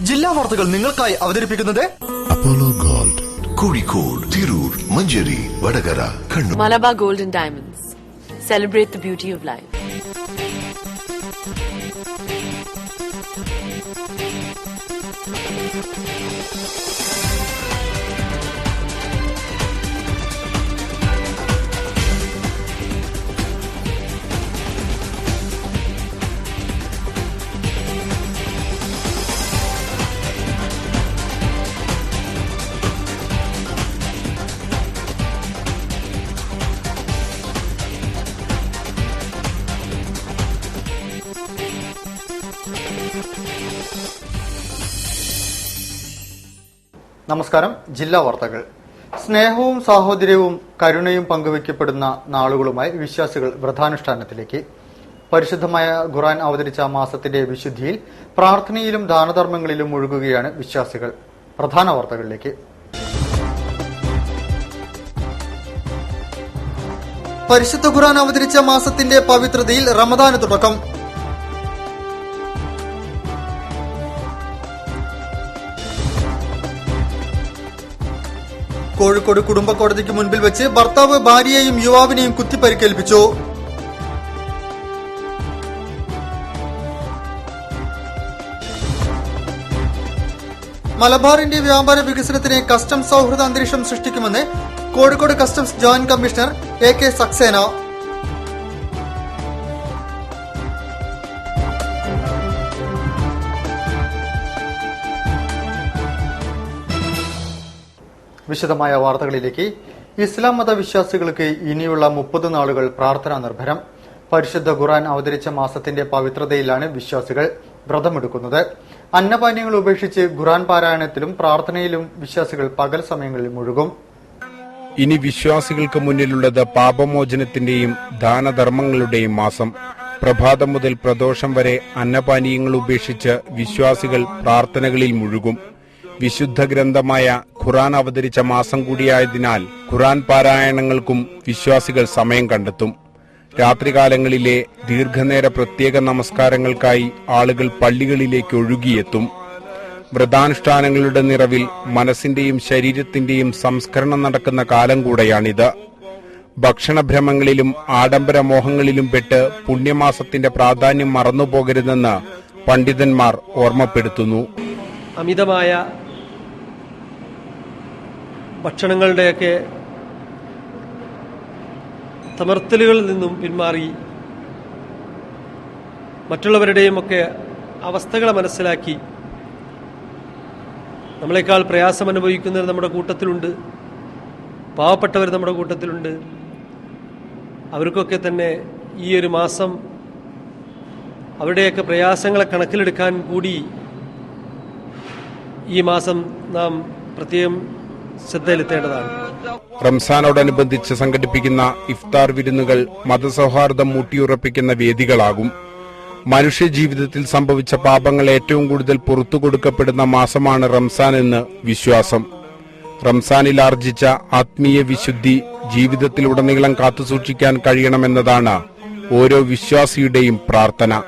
ജില്ലാ വാർത്തകൾ നിങ്ങൾക്കായി അവതരിപ്പിക്കുന്നത് Apollo gold, Kozhikode, Tirur, Manjeri, Vadakara, Kannur. Malabar Gold and Diamonds. Celebrate the beauty of life. നമസ്കാരം. ജില്ലാ വാർത്തകൾ. സ്നേഹവും സാഹോദര്യവും കരുണയും പങ്കുവയ്ക്കപ്പെടുന്ന നാളുകളുമായി വിശ്വാസികൾ വ്രതാനുഷ്ഠാനത്തിലേക്ക്. പരിശുദ്ധമായ ഖുർആൻ അവതരിച്ച മാസത്തിന്റെ വിശുദ്ധിയിൽ പ്രാർത്ഥനയിലും ദാനധർമ്മങ്ങളിലും മുഴുകുകയാണ് വിശ്വാസികൾ. പ്രധാന വാർത്തകളിലേക്ക്. പരിശുദ്ധ ഖുർആൻ അവതരിച്ച മാസത്തിന്റെ പവിത്രതയിൽ റമദാന് തുടക്കം. കോഴിക്കോട് കുടുംബ കോടതിക്ക് മുൻപിൽ വെച്ച് ഭർത്താവ് ഭാര്യയെയും യുവാവിനെയും കുത്തിപ്പരിക്കേൽപ്പിച്ചു. മലബാറിന്റെ വ്യാപാര വികസനത്തിന് കസ്റ്റംസ് സൗഹൃദ അന്തരീക്ഷം സൃഷ്ടിക്കുമെന്ന് Kozhikode customs joint commissioner AK Saxena. വിശദമായ വാർത്തകളിലേക്ക്. ഇസ്ലാം മത വിശ്വാസികൾക്ക് ഇനിയുള്ള 30 നാളുകൾ പ്രാർത്ഥനാ നിർഭരം. പരിശുദ്ധ ഖുർആൻ അവതരിച്ച മാസത്തിന്റെ പവിത്രതയിലാണ് വിശ്വാസികൾ വ്രതമെടുക്കുന്നത്. അന്നപാനീയങ്ങൾ ഉപേക്ഷിച്ച് ഖുർആൻ പാരായണത്തിലും പ്രാർത്ഥനയിലും വിശ്വാസികൾ പകൽ സമയങ്ങളിൽ മുഴുകും. ഇനി വിശ്വാസികൾക്ക് മുന്നിലുള്ളത് പാപമോചനത്തിന്റെയും ദാനധർമ്മങ്ങളുടെയും മാസം. പ്രഭാതം മുതൽ പ്രദോഷം വരെ അന്നപാനീയങ്ങൾ ഉപേക്ഷിച്ച് വിശ്വാസികൾ പ്രാർത്ഥനകളിൽ മുഴുകും. വിശുദ്ധ ഗ്രന്ഥമായ ഖുർആൻ അവതരിച്ച മാസം കൂടിയായതിനാൽ ഖുർആൻ പാരായണങ്ങൾക്കും വിശ്വാസികൾ സമയം കണ്ടെത്തും. രാത്രികാലങ്ങളിലെ ദീർഘനേര പ്രത്യേക നമസ്കാരങ്ങൾക്കായി ആളുകൾ പള്ളികളിലേക്ക് ഒഴുകിയെത്തും. വ്രതാനുഷ്ഠാനങ്ങളുടെ നിറവിൽ മനസ്സിന്റെയും ശരീരത്തിന്റെയും സംസ്കരണം നടക്കുന്ന കാലം കൂടെയാണിത്. ഭക്ഷണഭ്രമങ്ങളിലും ആഡംബര മോഹങ്ങളിലും പെട്ട് പുണ്യമാസത്തിന്റെ പ്രാധാന്യം മറന്നുപോകരുതെന്ന് പണ്ഡിതന്മാർ ഓർമ്മപ്പെടുത്തുന്നു. അമിതമായ ഭക്ഷണങ്ങളുടെയൊക്കെ തമർത്തലുകളിൽ നിന്നും പിന്മാറി മറ്റുള്ളവരുടെയും ഒക്കെ അവസ്ഥകളെ മനസ്സിലാക്കി നമ്മളെക്കാൾ പ്രയാസം അനുഭവിക്കുന്നവർ നമ്മുടെ കൂട്ടത്തിലുണ്ട്, പാവപ്പെട്ടവർ നമ്മുടെ കൂട്ടത്തിലുണ്ട്. അവർക്കൊക്കെ തന്നെ ഈ ഒരു മാസം അവരുടെയൊക്കെ പ്രയാസങ്ങളെ കണക്കിലെടുക്കാൻ കൂടി ഈ മാസം നാം പ്രത്യേകം ശ്രദ്ധയിലെത്തേണ്ടതാണ്. റംസാനോടനുബന്ധിച്ച് സംഘടിപ്പിക്കുന്ന ഇഫ്താർ വിരുന്നുകൾ മതസൗഹാർദ്ദം ഊട്ടിയുറപ്പിക്കുന്ന വേദികളാകും. മനുഷ്യജീവിതത്തിൽ സംഭവിച്ച പാപങ്ങൾ ഏറ്റവും കൂടുതൽ പുറത്തു കൊടുക്കപ്പെടുന്ന മാസമാണ് റംസാൻ എന്ന് വിശ്വാസം. റംസാനിൽ ആർജിച്ച ആത്മീയ വിശുദ്ധി ജീവിതത്തിലുടനീളം കാത്തുസൂക്ഷിക്കാൻ കഴിയണമെന്നതാണ് ഓരോ വിശ്വാസിയുടെയും പ്രാർത്ഥന.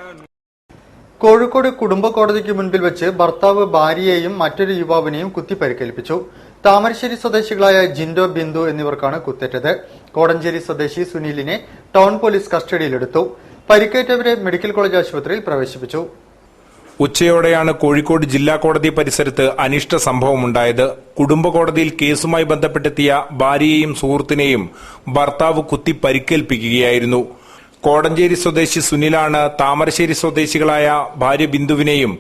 കോഴിക്കോട് കുടുംബ കോടതിക്ക് മുൻപിൽ വെച്ച് ഭർത്താവ് ഭാര്യയെയും മറ്റൊരു യുവാവിനെയും കുത്തിപ്പരിക്കേൽപ്പിച്ചു. താമരശ്ശേരി സ്വദേശികളായ ജിൻഡോ, ബിന്ദു എന്നിവർക്കാണ് കുത്തേറ്റത്. കോടഞ്ചേരി സ്വദേശി സുനിലിനെ ടൗൺ പോലീസ് കസ്റ്റഡിയിലെടുത്തു. പരിക്കേറ്റവരെ മെഡിക്കൽ കോളേജ് ആശുപത്രിയിൽ പ്രവേശിപ്പിച്ചു. ഉച്ചയോടെയാണ് കോഴിക്കോട് ജില്ലാ കോടതി പരിസരത്ത് അനിഷ്ട സംഭവമുണ്ടായത്. കുടുംബ കോടതിയിൽ കേസുമായി ബന്ധപ്പെട്ടെത്തിയ ഭാര്യയെയും സുഹൃത്തിനെയും ഭർത്താവ് കുത്തി പരിക്കേൽപ്പിക്കുകയായിരുന്നു. കോടഞ്ചേരി സ്വദേശി സുനിലാണ് താമരശ്ശേരി സ്വദേശികളായ ഭാര്യ ബിന്ദുവിനെയും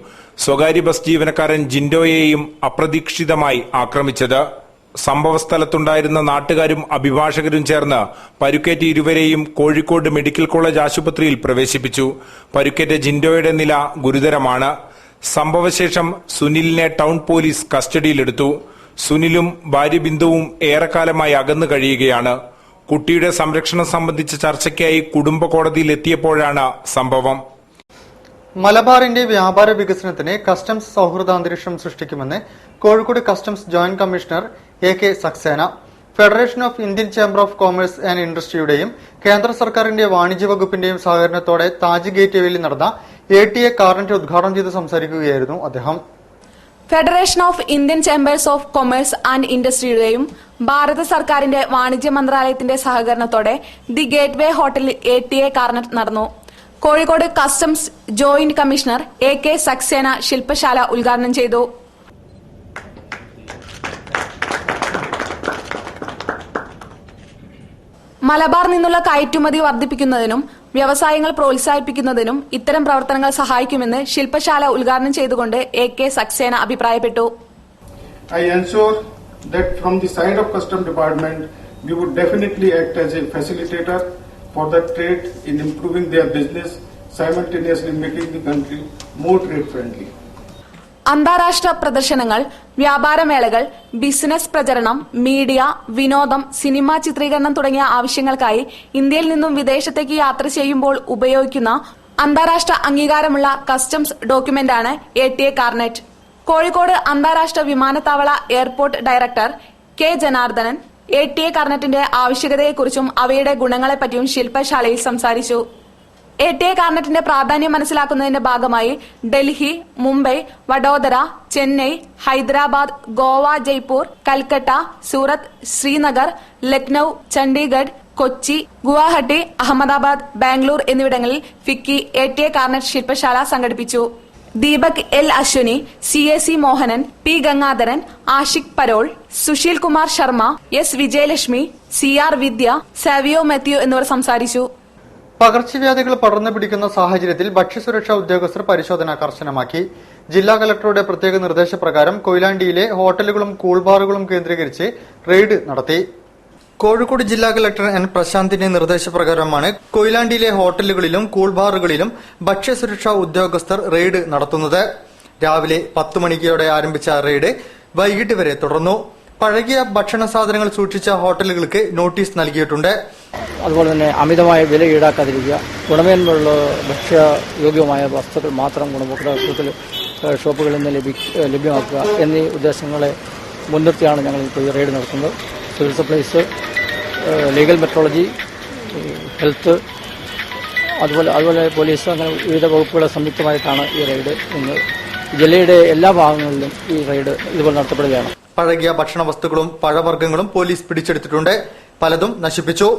സ്വകാര്യ ബസ് ജീവനക്കാരൻ ജിൻഡോയെയും അപ്രതീക്ഷിതമായി ആക്രമിച്ചത്. സംഭവസ്ഥലത്തുണ്ടായിരുന്ന നാട്ടുകാരും അഭിഭാഷകരും ചേർന്ന് പരുക്കേറ്റ ഇരുവരെയും കോഴിക്കോട് മെഡിക്കൽ കോളേജ് ആശുപത്രിയിൽ പ്രവേശിപ്പിച്ചു. പരുക്കേറ്റ ജിൻഡോയുടെ നില ഗുരുതരമാണ്. സംഭവശേഷം സുനിലിനെ ടൗൺ പോലീസ് കസ്റ്റഡിയിലെടുത്തു. സുനിലും ഭാര്യ ബിന്ദുവും ഏറെക്കാലമായി അകന്നു കഴിയുകയാണ്. കുട്ടിയുടെ സംരക്ഷണം സംബന്ധിച്ച ചർച്ചയ്ക്കായി കുടുംബ കോടതിയിൽ എത്തിയപ്പോഴാണ് സംഭവം. മലബാറിന്റെ വ്യാപാര വികസനത്തിന് കസ്റ്റംസ് സൗഹൃദാന്തരീക്ഷം സൃഷ്ടിക്കുമെന്ന് Kozhikode customs joint commissioner AK Saxena. Federation of Indian chamber of commerce and ഇൻഡസ്ട്രിയുടെയും കേന്ദ്ര സർക്കാരിന്റെ വാണിജ്യ വകുപ്പിന്റെയും സഹകരണത്തോടെ താജ് ഗേറ്റ് വേയിൽ നടന്ന ATA കാർനെറ്റ് ഉദ്ഘാടനം ചെയ്ത് സംസാരിക്കുകയായിരുന്നു അദ്ദേഹം. Federation of Indian chambers of commerce and ഇൻഡസ്ട്രിയുടെയും ഭാരത സർക്കാരിന്റെ വാണിജ്യ മന്ത്രാലയത്തിന്റെ സഹകരണത്തോടെ ദി ഗേറ്റ്വേ ഹോട്ടലിൽ ATA കാർണറ്റ് നടന്നു. Kozhikode customs joint commissioner AK Saxena ശില്പശാല ഉദ്ഘാടനം ചെയ്തു. മലബാർ നിന്നുള്ള കയറ്റുമതി വർദ്ധിപ്പിക്കുന്നതിനും വ്യവസായങ്ങൾ പ്രോത്സാഹിപ്പിക്കുന്നതിനും ഇത്തരം പ്രവർത്തനങ്ങൾ സഹായിക്കുമെന്ന് ശില്പശാല ഉദ്ഘാടനം ചെയ്തുകൊണ്ട് AK സക്സേന അഭിപ്രായപ്പെട്ടു. I ensure that from the side of Customs Department, we would definitely act as a facilitator for the trade in improving their business, simultaneously making the country more trade friendly. അന്താരാഷ്ട്ര പ്രദർശനങ്ങൾ, വ്യാപാരമേളകൾ, business പ്രചരണം, media, വിനോദം, cinema ചിത്രീകരണം തുടങ്ങിയ ആവശ്യങ്ങൾക്കായി ഇന്ത്യയിൽ നിന്നും വിദേശത്തേക്ക് യാത്ര ചെയ്യുമ്പോൾ ഉപയോഗിക്കുന്ന അന്താരാഷ്ട്ര അംഗീകാരമുള്ള കസ്റ്റംസ് ഡോക്യുമെന്റാണ് ATA കാർണറ്റ്. കോഴിക്കോട് അന്താരാഷ്ട്ര വിമാനത്താവള airport director K Janardhanan ATA കാർണറ്റിന്റെ ആവശ്യകതയെക്കുറിച്ചും അവയുടെ ഗുണങ്ങളെപ്പറ്റിയും ശില്പശാലയിൽ സംസാരിച്ചു. ATA കാർണറ്റിന്റെ പ്രാധാന്യം മനസ്സിലാക്കുന്നതിന്റെ ഭാഗമായി ഡൽഹി, മുംബൈ, വഡോദര, ചെന്നൈ, ഹൈദരാബാദ്, ഗോവ, ജയ്പൂർ, കൽക്കട്ട, സൂറത്ത്, ശ്രീനഗർ, ലക്നൌ, ചണ്ഡീഗഡ്, കൊച്ചി, ഗുവാഹട്ടി, അഹമ്മദാബാദ്, ബാംഗ്ലൂർ എന്നിവിടങ്ങളിൽ ഫിക്കി ATA കാർണറ്റ് ശില്പശാല സംഘടിപ്പിച്ചു. Deepak L Ashwini, CAC Mohanan, P Gangadharan, Ashiq Parol, Sushil Kumar Sharma, S Vijayalakshmi, CR Vidya, Savio Mathew എന്നിവർ സംസാരിച്ചു. പകർച്ചവ്യാധികൾ പടർന്നു പിടിക്കുന്ന സാഹചര്യത്തിൽ ഭക്ഷ്യസുരക്ഷാ ഉദ്യോഗസ്ഥർ പരിശോധന കർശനമാക്കി. ജില്ലാ കലക്ടറുടെ പ്രത്യേക നിർദ്ദേശപ്രകാരം കൊയിലാണ്ടിയിലെ ഹോട്ടലുകളും കൂൾബാറുകളും കേന്ദ്രീകരിച്ച് റെയ്ഡ് നടത്തി. കോഴിക്കോട് ജില്ലാ കലക്ടർ N പ്രശാന്തിന്റെ നിർദ്ദേശപ്രകാരമാണ് കൊയിലാണ്ടിയിലെ ഹോട്ടലുകളിലും കൂൾബാറുകളിലും ഭക്ഷ്യസുരക്ഷാ ഉദ്യോഗസ്ഥർ റെയ്ഡ് നടത്തുന്നത്. രാവിലെ 10 മണിയോടെ ആരംഭിച്ച റെയ്ഡ് വൈകിട്ട് വരെ തുടർന്നു. പഴകിയ ഭക്ഷണ സാധനങ്ങൾ സൂക്ഷിച്ച ഹോട്ടലുകൾക്ക് നോട്ടീസ് നൽകിയിട്ടുണ്ട്. അതുപോലെ തന്നെ അമിതമായ വില ഈടാക്കാതിരിക്കുക, ഗുണമേന്മയുള്ള ഭക്ഷ്യയോഗ്യമായ വസ്തുക്കൾ മാത്രം ഗുണഭോക്താക്കൾ ഷോപ്പുകളിൽ നിന്ന് ലഭ്യമാക്കുക എന്നീ ഉദ്ദേശങ്ങളെ മുൻനിർത്തിയാണ് ഞങ്ങൾ ഇപ്പോൾ ഈ റെയ്ഡ് നടത്തുന്നത്. Civil supplies, legal metrology, health, അതുപോലെ പോലീസ്, അങ്ങനെ വിവിധ വകുപ്പുകളെ സംയുക്തമായിട്ടാണ് ഈ റെയ്ഡ് ഇന്ന് ജില്ലയുടെ എല്ലാ ഭാഗങ്ങളിലും ഈ റെയ്ഡ് ഇതുപോലെ നടത്തപ്പെടുകയാണ്. പഴകിയ ഭക്ഷണ വസ്തുക്കളും പഴവർഗ്ഗങ്ങളും പോലീസ് പിടിച്ചെടുത്തിട്ടുണ്ട്. പലതും നശിപ്പിച്ചു.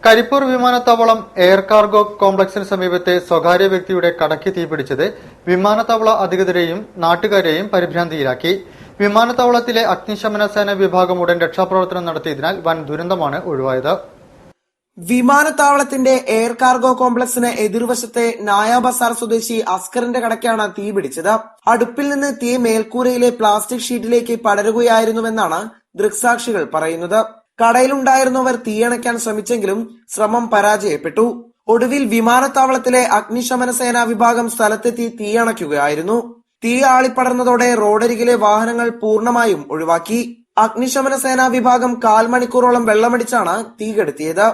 കരിപ്പൂർ വിമാനത്താവളം എയർ കാർഗോ കോംപ്ലക്സിന് സമീപത്തെ സ്വകാര്യ വ്യക്തിയുടെ കടയ്ക്ക് തീപിടിച്ചത് വിമാനത്താവള അധികൃതരെയും നാട്ടുകാരെയും പരിഭ്രാന്തിയിലാക്കി. വിമാനത്താവളത്തിലെ അഗ്നിശമന സേന വിഭാഗം ഉടൻ രക്ഷാപ്രവർത്തനം നടത്തിയതിനാൽ വൻ ദുരന്തമാണ് ഒഴിവായത്. വിമാനത്താവളത്തിന്റെ എയർ കാർഗോ കോംപ്ലക്സിന് എതിർവശത്തെ നായ ബസാർ സ്വദേശി അസ്കറിന്റെ കടയ്ക്കാണ് തീപിടിച്ചത്. അടുപ്പിൽ നിന്ന് തീ മേൽക്കൂരയിലെ പ്ലാസ്റ്റിക് ഷീറ്റിലേക്ക് പടരുകയായിരുന്നുവെന്നാണ് ദൃക്സാക്ഷികൾ പറയുന്നത്. കടയിലുണ്ടായിരുന്നവർ തീയണയ്ക്കാൻ ശ്രമിച്ചെങ്കിലും ശ്രമം പരാജയപ്പെട്ടു. ഒടുവിൽ വിമാനത്താവളത്തിലെ അഗ്നിശമന സേനാ വിഭാഗം സ്ഥലത്തെത്തി തീയണയ്ക്കുകയായിരുന്നു. തീ ആളിപ്പടർന്നതോടെ റോഡരികിലെ വാഹനങ്ങൾ പൂർണ്ണമായും ഒഴിവാക്കി. അഗ്നിശമന സേനാ വിഭാഗം 1/4 മണിക്കൂറോളം വെള്ളമടിച്ചാണ് തീ കെടുത്തിയത്.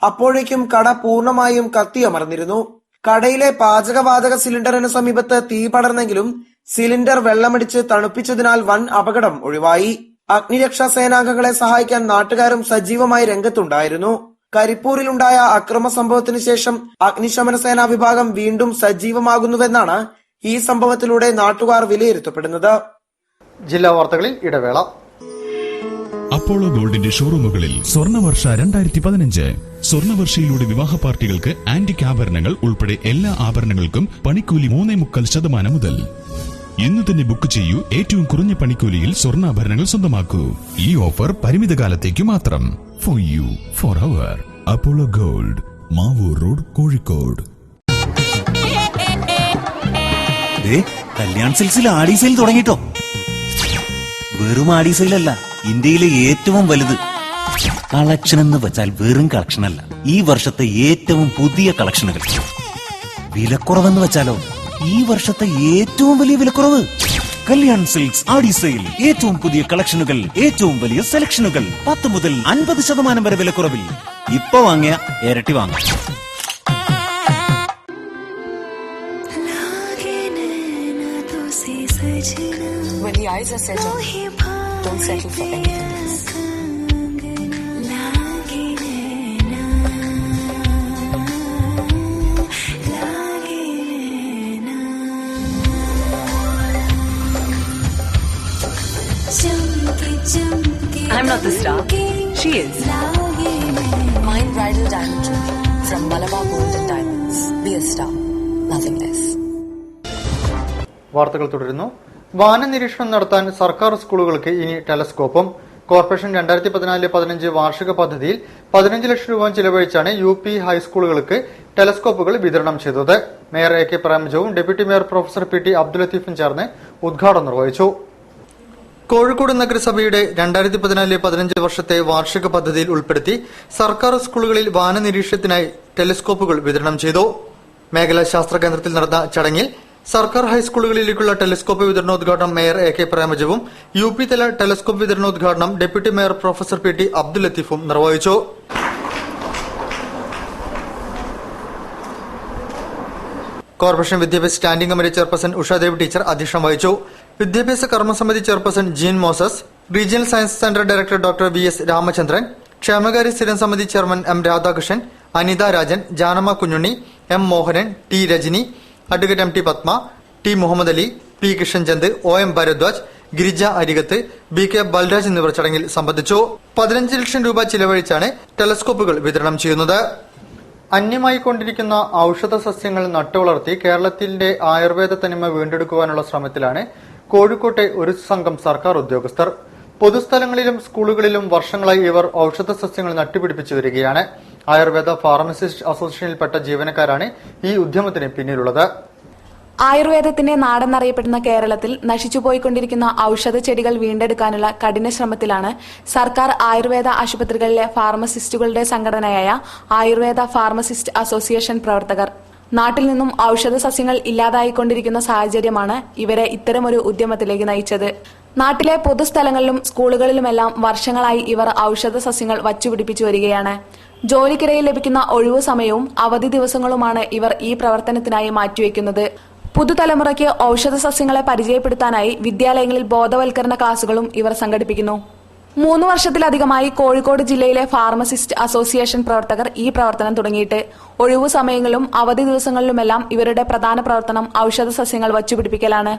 അപ്പോഴേക്കും കട പൂർണ്ണമായും കത്തിയമർന്നിരുന്നു. കടയിലെ പാചകവാതക സിലിണ്ടറിന് സമീപത്ത് തീ പടർന്നെങ്കിലും സിലിണ്ടർ വെള്ളമടിച്ച് തണുപ്പിച്ചതിനാൽ വൻ അപകടം ഒഴിവായി. അഗ്നിരക്ഷാ സേനാംഗങ്ങളെ സഹായിക്കാൻ നാട്ടുകാരും സജീവമായി രംഗത്തുണ്ടായിരുന്നു. കരിപ്പൂരിലുണ്ടായ അക്രമ സംഭവത്തിന് ശേഷം അഗ്നിശമന സേനാ വിഭാഗം വീണ്ടും സജീവമാകുന്നുവെന്നാണ് ഈ സംഭവത്തിലൂടെ നാട്ടുകാർ വിലയിരുത്തപ്പെടുന്നത്. ജില്ലാ വാർത്തകളിൽ ഇടവേള. അപ്പോളോ ഗോൾഡിന്റെ ഷോറൂമുകളിൽ സ്വർണ്ണവർഷ 2015. സ്വർണ്ണവർഷയിലൂടെ വിവാഹ പാർട്ടികൾക്ക് ആന്റിക് ആഭരണങ്ങൾ ഉൾപ്പെടെ എല്ലാ ആഭരണങ്ങൾക്കും പണിക്കൂലി 3.25% മുതൽ. ഇന്ന് തന്നെ ബുക്ക് ചെയ്യൂ. ഏറ്റവും കുറഞ്ഞ പണിക്കൂലിയിൽ സ്വർണ്ണാഭരണങ്ങൾ സ്വന്തമാക്കൂ. ഈ ഓഫർ പരിമിത കാലത്തേക്ക് മാത്രം. For you, for our. Apollo gold, Mavoor road, Kozhikode. Kalyan സിൽക്സിൽ ആടി സെയിൽ തുടങ്ങിട്ടോ. വെറും ആടി സെയിലല്ല, ഇന്ത്യയിലെ ഏറ്റവും വലുത്. കളക്ഷൻ എന്ന് വെച്ചാൽ വെറും കളക്ഷൻ അല്ല, ഈ വർഷത്തെ ഏറ്റവും പുതിയ കളക്ഷനുകൾ. വിലക്കുറവെന്ന് വെച്ചാലോ, ഈ വർഷത്തെ ഏറ്റവും വലിയ വിലക്കുറവ്. കല്യാൺ സിൽക്സ് ആടി സെയിൽ. ഏറ്റവും പുതിയ കളക്ഷനുകൾ, ഏറ്റവും വലിയ സെലക്ഷനുകൾ. 10 മുതൽ 50% വരെ വിലക്കുറവിൽ. ഇപ്പൊ വാങ്ങിയ ഇരട്ടി വാങ്ങാം. When the eyes are settled, don't settle for anything else. I'm not the star. She is. Mine bridal diamond jewelry from Malabar Gold and Diamonds. Be a star, nothing less. വാർത്തകൾ തുടരുന്നു. വാന നിരീക്ഷണം നടത്താൻ സർക്കാർ സ്കൂളുകൾക്ക് ഇനി ടെലസ്കോപ്പും. കോർപ്പറേഷൻ 2014-15 വാർഷിക പദ്ധതിയിൽ 15 ലക്ഷം രൂപ ചിലവഴിച്ചാണ് UP ഹൈസ്കൂളുകൾക്ക് ടെലസ്കോപ്പുകൾ വിതരണം ചെയ്തത്. മേയർ AK പ്രേമജവും deputy mayor professor PT Abdul ലത്തീഫും ചേർന്ന് ഉദ്ഘാടനം നിർവഹിച്ചു. കോഴിക്കോട് നഗരസഭയുടെ 2014-15 വർഷത്തെ വാർഷിക പദ്ധതിയിൽ ഉൾപ്പെടുത്തി സർക്കാർ സ്കൂളുകളിൽ വാന നിരീക്ഷണത്തിനായി ടെലിസ്കോപ്പുകൾ വിതരണം ചെയ്തു. മേഖലാ ശാസ്ത്ര കേന്ദ്രത്തിൽ നടന്ന ചടങ്ങിൽ സർക്കാർ ഹൈസ്കൂളുകളിലേക്കുള്ള ടെലിസ്കോപ്പ് വിതരണോദ്ഘാടനം മേയർ AK പ്രേമജവും UP തല ടെലിസ്കോപ്പ് വിതരണോദ്ഘാടനം deputy mayor professor PT Abdul ലത്തീഫും നിർവഹിച്ചു. കോർപ്പറേഷൻ വിദ്യാഭ്യാസ standing committee chairperson Ushadev teacher അധ്യക്ഷം വഹിച്ചു. വിദ്യാഭ്യാസ കർമ്മസമിതി chairperson Jean Moses, regional science centre director doctor VS Ramachandran, ക്ഷേമകാര്യ സ്ഥിരം സമിതി chairman M Radhakrishnan, Anitha Rajan, Janamma Kunhunni, M Mohanan, T Rajani, advocate MT Padma, T Muhammad Ali, P Kishanchand, OM Bharadwaj, Girija Arikath, BK Balraj എന്നിവർ ചടങ്ങിൽ സംബന്ധിച്ചു. 15 ലക്ഷം രൂപ ചിലവഴിച്ചാണ് ടെലസ്കോപ്പുകൾ വിതരണം ചെയ്യുന്നത്. അന്യമായിക്കൊണ്ടിരിക്കുന്ന ഔഷധ സസ്യങ്ങൾ നട്ടുവളർത്തി കേരളത്തിന്റെ ആയുർവേദ തനിമ വീണ്ടെടുക്കുവാനുള്ള ശ്രമത്തിലാണ് കോഴിക്കോട്ടെ ഒരു സംഘം സർക്കാർ ഉദ്യോഗസ്ഥർ. പൊതുസ്ഥലങ്ങളിലും സ്കൂളുകളിലും വർഷങ്ങളായി ഇവർ ഔഷധ സസ്യങ്ങൾ നട്ടുപിടിപ്പിച്ചു വരികയാണ്. ആയുർവേദ ഫാർമസിസ്റ്റ് അസോസിയേഷനിൽപ്പെട്ട ജീവനക്കാരാണ് ഈ ഉദ്യമത്തിന് പിന്നിലുള്ളത്. ആയുർവേദത്തിന്റെ നാടെന്നറിയപ്പെടുന്ന കേരളത്തിൽ നശിച്ചുപോയിക്കൊണ്ടിരിക്കുന്ന ഔഷധ ചെടികൾ വീണ്ടെടുക്കാനുള്ള കഠിന ശ്രമത്തിലാണ് സർക്കാർ ആയുർവേദ ആശുപത്രികളിലെ ഫാർമസിസ്റ്റുകളുടെ സംഘടനയായ ആയുർവേദ ഫാർമസിസ്റ്റ് അസോസിയേഷൻ പ്രവർത്തകർ. നാട്ടിൽ നിന്നും ഔഷധ സസ്യങ്ങൾ ഇല്ലാതായിക്കൊണ്ടിരിക്കുന്ന സാഹചര്യമാണ് ഇവരെ ഇത്തരമൊരു ഉദ്യമത്തിലേക്ക് നയിച്ചത്. നാട്ടിലെ പൊതുസ്ഥലങ്ങളിലും സ്കൂളുകളിലുമെല്ലാം വർഷങ്ങളായി ഇവർ ഔഷധ സസ്യങ്ങൾ വച്ചുപിടിപ്പിച്ചു വരികയാണ്. ജോലിക്കിടയിൽ ലഭിക്കുന്ന ഒഴിവു സമയവും അവധി ദിവസങ്ങളുമാണ് ഇവർ ഈ പ്രവർത്തനത്തിനായി മാറ്റിവെക്കുന്നത്. പുതുതലമുറയ്ക്ക് ഔഷധ സസ്യങ്ങളെ പരിചയപ്പെടുത്താനായി വിദ്യാലയങ്ങളിൽ ബോധവൽക്കരണ ക്ലാസുകളും ഇവർ സംഘടിപ്പിക്കുന്നു. 3 വർഷത്തിലധികമായി കോഴിക്കോട് ജില്ലയിലെ ഫാർമസിസ്റ്റ് അസോസിയേഷൻ പ്രവർത്തകർ ഈ പ്രവർത്തനം തുടങ്ങിയിട്ട്. ഒഴിവു സമയങ്ങളിലും അവധി ദിവസങ്ങളിലുമെല്ലാം ഇവരുടെ പ്രധാന പ്രവർത്തനം ഔഷധ സസ്യങ്ങൾ വച്ചുപിടിപ്പിക്കലാണ്.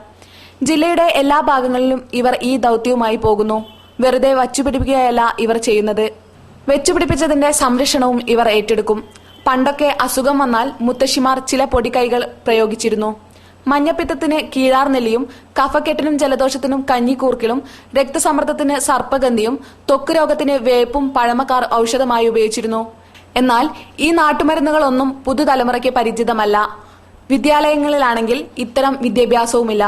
ജില്ലയുടെ എല്ലാ ഭാഗങ്ങളിലും ഇവർ ഈ ദൌത്യവുമായി പോകുന്നു. വെറുതെ വച്ചുപിടിപ്പിക്കുകയല്ല ഇവർ ചെയ്യുന്നത്, വെച്ചുപിടിപ്പിച്ചതിന്റെ സംരക്ഷണവും ഇവർ ഏറ്റെടുക്കും. പണ്ടൊക്കെ അസുഖം വന്നാൽ മുത്തശ്ശിമാർ ചില പൊടിക്കൈകൾ പ്രയോഗിച്ചിരുന്നു. മഞ്ഞപ്പിത്തത്തിന് കീഴാർനെല്ലിയും, കഫക്കെട്ടിനും ജലദോഷത്തിനും കഞ്ഞിക്കൂർക്കിലും, രക്തസമ്മർദ്ദത്തിന് സർപ്പഗന്ധിയും, ത്വക്ക് രോഗത്തിന് വേപ്പും പഴമക്കാർ ഔഷധമായി ഉപയോഗിച്ചിരുന്നു. എന്നാൽ ഈ നാട്ടുമരുന്നുകളൊന്നും പുതുതലമുറയ്ക്ക് പരിചിതമല്ല. വിദ്യാലയങ്ങളിലാണെങ്കിൽ ഇത്തരം വിദ്യാഭ്യാസവുമില്ല.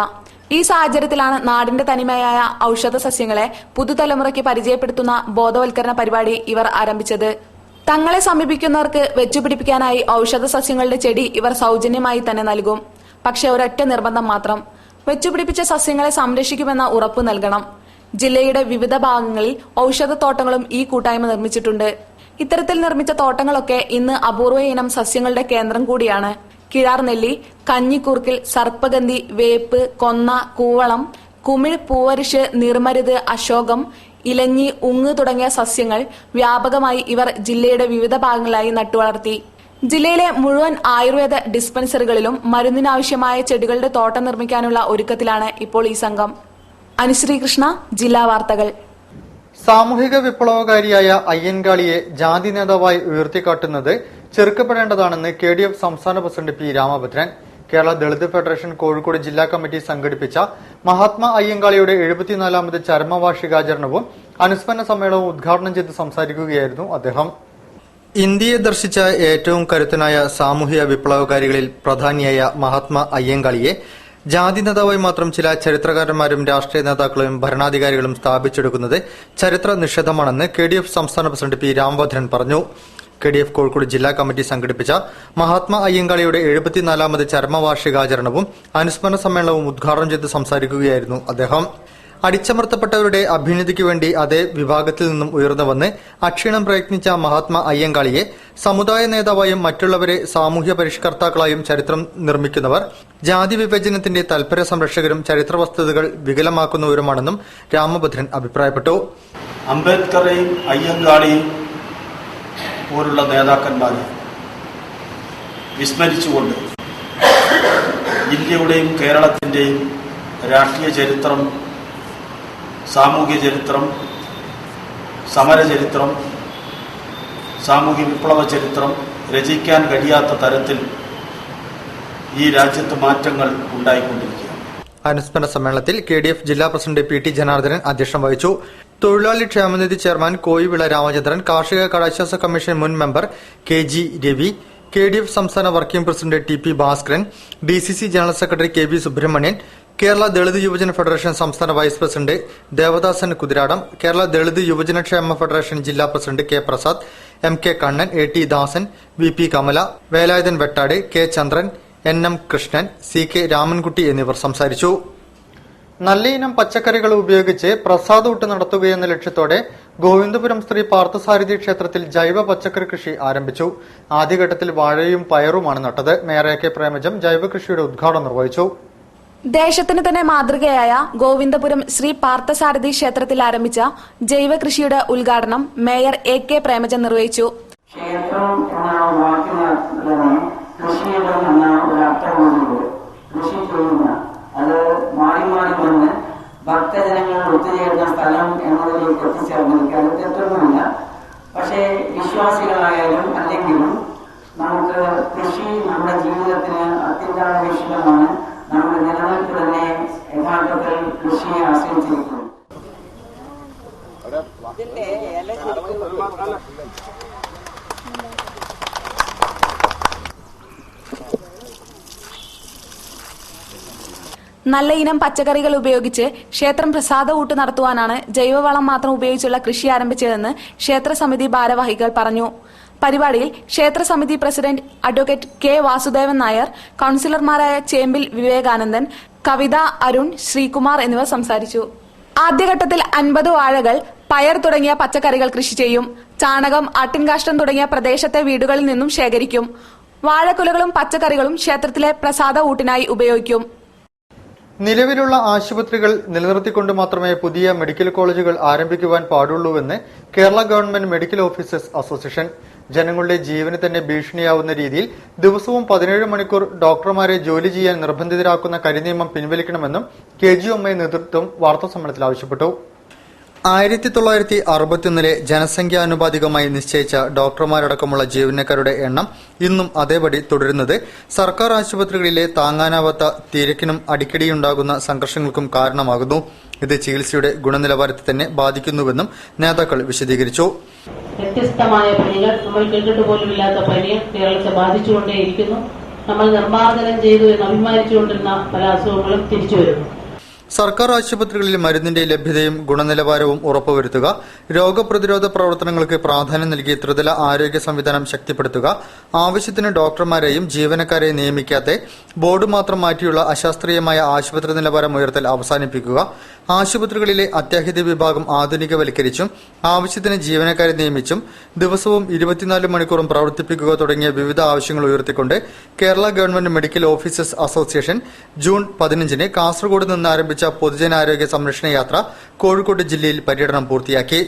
ഈ സാഹചര്യത്തിലാണ് നാടിന്റെ തനിമയായ ഔഷധ സസ്യങ്ങളെ പുതുതലമുറയ്ക്ക് പരിചയപ്പെടുത്തുന്ന ബോധവൽക്കരണ പരിപാടി ഇവർ ആരംഭിച്ചത്. തങ്ങളെ സമീപിക്കുന്നവർക്ക് വെച്ചുപിടിപ്പിക്കാനായി ഔഷധ സസ്യങ്ങളുടെ ചെടി ഇവർ സൗജന്യമായി തന്നെ നൽകും. പക്ഷെ ഒരൊറ്റ നിർബന്ധം മാത്രം: വെച്ചുപിടിപ്പിച്ച സസ്യങ്ങളെ സംരക്ഷിക്കുമെന്ന ഉറപ്പ് നൽകണം. ജില്ലയുടെ വിവിധ ഭാഗങ്ങളിൽ ഔഷധത്തോട്ടങ്ങളും ഈ കൂട്ടായ്മ നിർമ്മിച്ചിട്ടുണ്ട്. ഇത്തരത്തിൽ നിർമ്മിച്ച തോട്ടങ്ങളൊക്കെ ഇന്ന് അപൂർവ ഇനം സസ്യങ്ങളുടെ കേന്ദ്രം കൂടിയാണ്. കിഴാർനെല്ലി, കഞ്ഞിക്കൂർക്കിൽ, സർപ്പഗന്ധി, വേപ്പ്, കൊന്ന, കൂവളം, കുമിഴ്, പൂവരിശ്, നിർമരുത്, അശോകം, ഇലഞ്ഞി, ഉങ്ങ് തുടങ്ങിയ സസ്യങ്ങൾ വ്യാപകമായി ഇവർ ജില്ലയുടെ വിവിധ ഭാഗങ്ങളിലായി നട്ടുവളർത്തി. ജില്ലയിലെ മുഴുവൻ ആയുർവേദ ഡിസ്പെൻസറികളിലും മരുന്നിനാവശ്യമായ ചെടികളുടെ തോട്ടം നിർമ്മിക്കാനുള്ള ഒരുക്കത്തിലാണ് ഇപ്പോൾ ഈ സംഘം. അനുശ്രീ കൃഷ്ണ, ജില്ലാ വാർത്തകൾ. സാമൂഹിക വിപ്ലവകാരിയായ അയ്യൻകാളിയെ ജാതി നേതാവായി ഉയർത്തിക്കാട്ടുന്നത് ചെറുക്കപ്പെടേണ്ടതാണെന്ന് KDF സംസ്ഥാന president P Ramabhadran. Kerala Dalit federation Kozhikode ജില്ലാ കമ്മിറ്റി സംഘടിപ്പിച്ച മഹാത്മാ അയ്യങ്കാളിയുടെ 74ാമത് ചരമവാർഷികാചരണവും അനുസ്മരണ സമ്മേളനവും ഉദ്ഘാടനം ചെയ്ത് സംസാരിക്കുകയായിരുന്നു അദ്ദേഹം. ഇന്ത്യയെ ദർശിച്ച ഏറ്റവും കരുത്തനായ സാമൂഹ്യ വിപ്ലവകാരികളിൽ പ്രധാനിയായ മഹാത്മാ അയ്യങ്കാളിയെ ജാതി നേതാവായി മാത്രം ചില ചരിത്രകാരന്മാരും രാഷ്ട്രീയ നേതാക്കളും ഭരണാധികാരികളും സ്ഥാപിച്ചെടുക്കുന്നത് ചരിത്ര നിഷേധമാണെന്ന് KDF സംസ്ഥാന പ്രസിഡന്റ് P രാമഭദ്രൻ പറഞ്ഞു. KDF കോഴിക്കോട് ജില്ലാ കമ്മിറ്റി സംഘടിപ്പിച്ച മഹാത്മാ അയ്യങ്കാളിയുടെ 74ാമത് ചരമവാർഷികാചരണവും അനുസ്മരണ സമ്മേളനവും ഉദ്ഘാടനം ചെയ്ത് സംസാരിക്കുകയായിരുന്നു അദ്ദേഹം. അടിച്ചമർത്തപ്പെട്ടവരുടെ അഭ്യുന്നതിക്ക് വേണ്ടി അതേ വിഭാഗത്തിൽ നിന്നും ഉയർന്നുവന്ന് അക്ഷീണം പ്രയത്നിച്ച മഹാത്മാ അയ്യങ്കാളിയെ സമുദായ നേതാവായും മറ്റുള്ളവരെ സാമൂഹ്യ പരിഷ്കർത്താക്കളായും ചരിത്രം നിർമ്മിക്കുന്നവർ ജാതി വിഭജനത്തിന്റെ തൽപര സംരക്ഷകരും ചരിത്ര വസ്തുതകൾ വികലമാക്കുന്നവരുമാണെന്നും രാമഭദ്രൻ അഭിപ്രായപ്പെട്ടു. അംബേദ്കറേയും അയ്യങ്കാളിയും പോലുള്ള നേതാക്കന്മാരെ വിസ്മരിച്ചുകൊണ്ട് ഇന്ത്യയുടെയും കേരളത്തിന്റെയും രാഷ്ട്രീയ ചരിത്രം, സാമൂഹ്യ ചരിത്രം, സമരചരിത്രം, സാമൂഹ്യ വിപ്ലവ ചരിത്രം രചിക്കാൻ കഴിയാത്ത തരത്തിൽ ഈ രാജ്യത്ത് മാറ്റങ്ങൾ ഉണ്ടായിക്കൊണ്ടിരിക്കുകയാണ്. അനുസ്മരണ സമ്മേളനത്തിൽ KDF ജില്ലാ പ്രസിഡന്റ് PT ജനാർദ്ദനൻ അധ്യക്ഷം വഹിച്ചു. തൊഴിലാളി ക്ഷേമനിധി ചെയർമാൻ കോയിവിള രാമചന്ദ്രൻ, കാർഷിക കടാശ്വാസ കമ്മീഷൻ മുൻ മെമ്പർ KG രവി, KDF സംസ്ഥാന working president TP Bhaskaran, DCC general secretary KB Subramanian, Kerala Dalit യുവജന ഫെഡറേഷൻ സംസ്ഥാന വൈസ് പ്രസിഡന്റ് ദേവദാസൻ കുതിരാടം, കേരള ദളിത് യുവജനക്ഷേമ ഫെഡറേഷൻ ജില്ലാ president K Prasad, MK Kannan, AT Dasan, VP Kamala, Velayudhan Vettad, K Chandran, NM Krishnan, CK Ramankutty എന്നിവർ സംസാരിച്ചു. നല്ല ഇനം പച്ചക്കറികൾ ഉപയോഗിച്ച് പ്രസാദൂട്ട് നടത്തുകയെന്ന ലക്ഷ്യത്തോടെ ഗോവിന്ദപുരം ശ്രീ പാർത്ഥസാരഥി ക്ഷേത്രത്തിൽ ജൈവ പച്ചക്കറി കൃഷി ആരംഭിച്ചു. ആദ്യഘട്ടത്തിൽ വാഴയും പയറുമാണ് നട്ടത്. മേയർ AK പ്രേമജം ജൈവ കൃഷിയുടെ ഉദ്ഘാടനം നിർവഹിച്ചു. ദേശത്തിന് തന്നെ മാതൃകയായ ഗോവിന്ദപുരം ശ്രീ പാർത്ഥസാരഥി ക്ഷേത്രത്തിൽ ആരംഭിച്ച ജൈവ കൃഷിയുടെ ഉദ്ഘാടനം മേയർ AK പ്രേമജം നിർവഹിച്ചു. ക്ഷേത്രം എന്ന വാക്കിന് കൃഷിയുടെ എന്ന ഒരു അർത്ഥമുണ്ട്. കൃഷി ചെയ്യുന്ന, അത് മാറി മാറി വന്ന് ഭക്തജനങ്ങൾ ഒത്തുചേരുന്ന സ്ഥലം എന്നതിലേക്ക് എത്തിച്ചേർന്നിരിക്കുക. അത് തെറ്റൊന്നുമില്ല. പക്ഷേ വിശ്വാസികളായാലും അല്ലെങ്കിലും നമുക്ക് കൃഷി നമ്മുടെ ജീവിതത്തിന് അത്യന്താപേക്ഷിതമാണ്. നമ്മുടെ നിലനിൽപ്പ് തന്നെ യഥാർത്ഥത്തിൽ കൃഷിയെ ആശ്രയിച്ചിരിക്കുന്നു. നല്ല ഇനം പച്ചക്കറികൾ ഉപയോഗിച്ച് ക്ഷേത്രം പ്രസാദഊട്ട് നടത്തുവാനാണ് ജൈവവളം മാത്രം ഉപയോഗിച്ചുള്ള കൃഷി ആരംഭിച്ചതെന്ന് ക്ഷേത്രസമിതി ഭാരവാഹികൾ പറഞ്ഞു. പരിപാടിയിൽ ക്ഷേത്രസമിതി president advocate K Vasudevan Nair, കൌൺസിലർമാരായ ചേമ്പിൽ വിവേകാനന്ദൻ, കവിത, അരുൺ, ശ്രീകുമാർ എന്നിവർ സംസാരിച്ചു. ആദ്യഘട്ടത്തിൽ 50 വാഴകൾ, പയർ തുടങ്ങിയ പച്ചക്കറികൾ കൃഷി ചെയ്യും. ചാണകം, ആട്ടിൻകാഷ്ടം തുടങ്ങിയ പ്രദേശത്തെ വീടുകളിൽ നിന്നും ശേഖരിക്കും. വാഴക്കുലകളും പച്ചക്കറികളും ക്ഷേത്രത്തിലെ പ്രസാദ ഊട്ടിനായി ഉപയോഗിക്കും. നിലവിലുള്ള ആശുപത്രികൾ നിലനിർത്തിക്കൊണ്ട് മാത്രമേ പുതിയ മെഡിക്കൽ കോളേജുകൾ ആരംഭിക്കുവാൻ പാടുള്ളൂവെന്ന് Kerala government medical officers association. ജനങ്ങളുടെ ജീവന് തന്നെ ഭീഷണിയാവുന്ന രീതിയിൽ ദിവസവും 17 മണിക്കൂർ ഡോക്ടർമാരെ ജോലി ചെയ്യാൻ നിർബന്ധിതരാക്കുന്ന കരിനിയമം പിൻവലിക്കണമെന്നും KGMA നേതൃത്വം വാർത്താസമ്മേളനത്തിൽ ആവശ്യപ്പെട്ടു. 1961 ജനസംഖ്യാനുപാതികമായി നിശ്ചയിച്ച ഡോക്ടർമാരടക്കമുള്ള ജീവനക്കാരുടെ എണ്ണം ഇന്നും അതേപടി തുടരുന്നത് സർക്കാർ ആശുപത്രികളിലെ താങ്ങാനാവാത്ത തിരക്കിനും അടിക്കടിയുണ്ടാകുന്ന സംഘർഷങ്ങൾക്കും കാരണമാകുന്നു. ഇത് ചികിത്സയുടെ ഗുണനിലവാരത്തെ തന്നെ ബാധിക്കുന്നുവെന്നും നേതാക്കൾ വിശദീകരിച്ചു. വ്യത്യസ്തമായ പനികൾ, നമ്മൾ കേട്ടിട്ട് പോലുമില്ലാത്ത പനികൾ കേരളത്തെ ബാധിച്ചുകൊണ്ടേയിരിക്കുന്നു. നമ്മൾ നിർമ്മാർജ്ജനം ചെയ്തു എന്ന് അഭിമാനിച്ചുകൊണ്ടിരുന്ന പല അസുഖങ്ങളും തിരിച്ചു വരുന്നു. സർക്കാർ ആശുപത്രികളിൽ മരുന്നിന്റെ ലഭ്യതയും ഗുണനിലവാരവും ഉറപ്പുവരുത്തുക, രോഗപ്രതിരോധ പ്രവർത്തനങ്ങൾക്ക് പ്രാധാന്യം നൽകി ത്രിതല ആരോഗ്യ സംവിധാനം ശക്തിപ്പെടുത്തുക, ആവശ്യത്തിന് ഡോക്ടർമാരെയും ജീവനക്കാരെയും നിയമിക്കാതെ ബോർഡ് മാത്രം മാറ്റിയുള്ള അശാസ്ത്രീയമായ ആശുപത്രി നിലവാരം ഉയർത്തൽ അവസാനിപ്പിക്കുക, ആശുപത്രികളിലെ അത്യാഹിത വിഭാഗം ആധുനികവൽക്കരിച്ചും ആവശ്യത്തിന് ജീവനക്കാരെ നിയമിച്ചും ദിവസവും 24 മണിക്കൂറും പ്രവർത്തിപ്പിക്കുക തുടങ്ങിയ വിവിധ ആവശ്യങ്ങൾ ഉയർത്തിക്കൊണ്ട് Kerala government medical officers association June 15 Kasaragod നിന്ന് ആരംഭിച്ച പൊതുജനാരോഗ്യ സംരക്ഷണ യാത്ര കോഴിക്കോട് ജില്ലയിൽ പര്യടനം പൂർത്തിയാക്കി.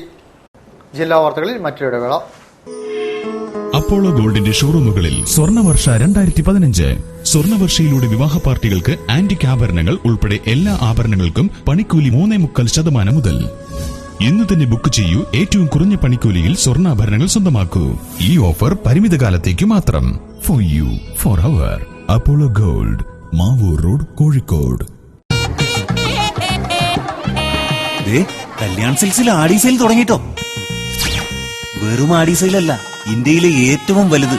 ജില്ലാ വാർത്തകളിൽ മറ്റൊരിടവേള. അപ്പോളോ ഗോൾഡിന്റെ ഷോറൂമുകളിൽ സ്വർണ്ണവർഷ 2015. സ്വർണ്ണവർഷയിലൂടെ വിവാഹ പാർട്ടികൾക്ക് ആന്റിക് ആഭരണങ്ങൾ ഉൾപ്പെടെ എല്ലാ ആഭരണങ്ങൾക്കും പണിക്കൂലി 3.25% മുതൽ. ഇന്ന് തന്നെ ബുക്ക് ചെയ്യൂ. ഏറ്റവും കുറഞ്ഞ പണിക്കൂലിയിൽ സ്വർണ്ണാഭരണങ്ങൾ സ്വന്തമാക്കൂ. ഈ ഓഫർ പരിമിത കാലത്തേക്ക് മാത്രം. For you, for our. Apollo gold, Mavoor road, Kozhikode. Kalyan സിൽക്സിൽ ആടി സെയിൽ തുടങ്ങിട്ടോ. വെറും ആടി സെയിലല്ല, ഇന്ത്യയിലെ ഏറ്റവും വലുത്.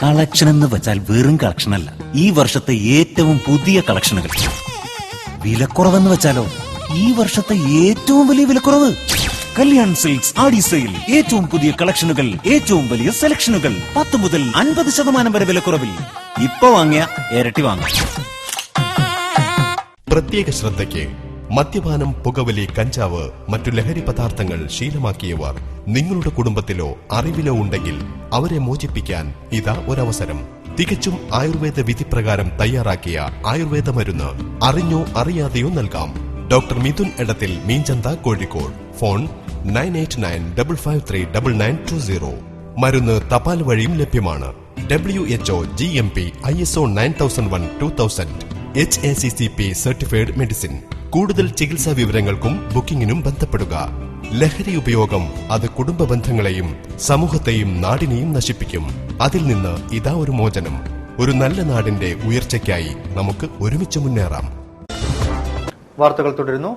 കളക്ഷൻ എന്ന് വെച്ചാൽ വെറും കളക്ഷൻ അല്ല, ഈ വർഷത്തെ ഏറ്റവും പുതിയ കളക്ഷനുകൾ. വിലക്കുറവെന്ന് വെച്ചാലോ, ഈ വർഷത്തെ ഏറ്റവും വലിയ വിലക്കുറവ്. കല്യാൺ സിൽക്സ് ആടി സെയിൽ. ഏറ്റവും പുതിയ കളക്ഷനുകൾ, ഏറ്റവും വലിയ സെലക്ഷനുകൾ. 10 മുതൽ 50% വരെ വിലക്കുറവിൽ. ഇപ്പൊ വാങ്ങിയ ഇരട്ടി വാങ്ങാം. പ്രത്യേക ശ്രദ്ധയ്ക്ക് മദ്യപാനം, പുകവലി, കഞ്ചാവ്, മറ്റു ലഹരി പദാർത്ഥങ്ങൾ ശീലമാക്കിയവർ നിങ്ങളുടെ കുടുംബത്തിലോ അറിവിലോ ഉണ്ടെങ്കിൽ അവരെ മോചിപ്പിക്കാൻ ഇതാ ഒരവസരം. തികച്ചും ആയുർവേദ വിധിപ്രകാരം തയ്യാറാക്കിയ ആയുർവേദ മരുന്ന് അറിഞ്ഞോ അറിയാതെയോ നൽകാം. ഡോക്ടർ മിഥുൻ എടത്തിൽ, മീഞ്ചന്ത, കോഴിക്കോട്. ഫോൺ 9895539920. മരുന്ന് തപാൽ വഴിയും ലഭ്യമാണ്. WHO GMP ISO 9001:2000 HACCP certified medicine. കൂടുതൽ ചികിത്സാ വിവരങ്ങൾക്കും ബുക്കിംഗിനും ബന്ധപ്പെടുക ലഹരി ഉപയോഗം അത് കുടുംബ ബന്ധങ്ങളെയും സമൂഹത്തെയും നാടിനെയും നശിപ്പിക്കും. അതിൽ നിന്ന് ഇതാ ഒരു മോചനം. ഒരു നല്ല നാടിന്റെ ഉയർച്ചയ്ക്കായി നമുക്ക് ഒരുമിച്ച് മുന്നേറാം. വാർത്തകൾ തുടരുന്നു.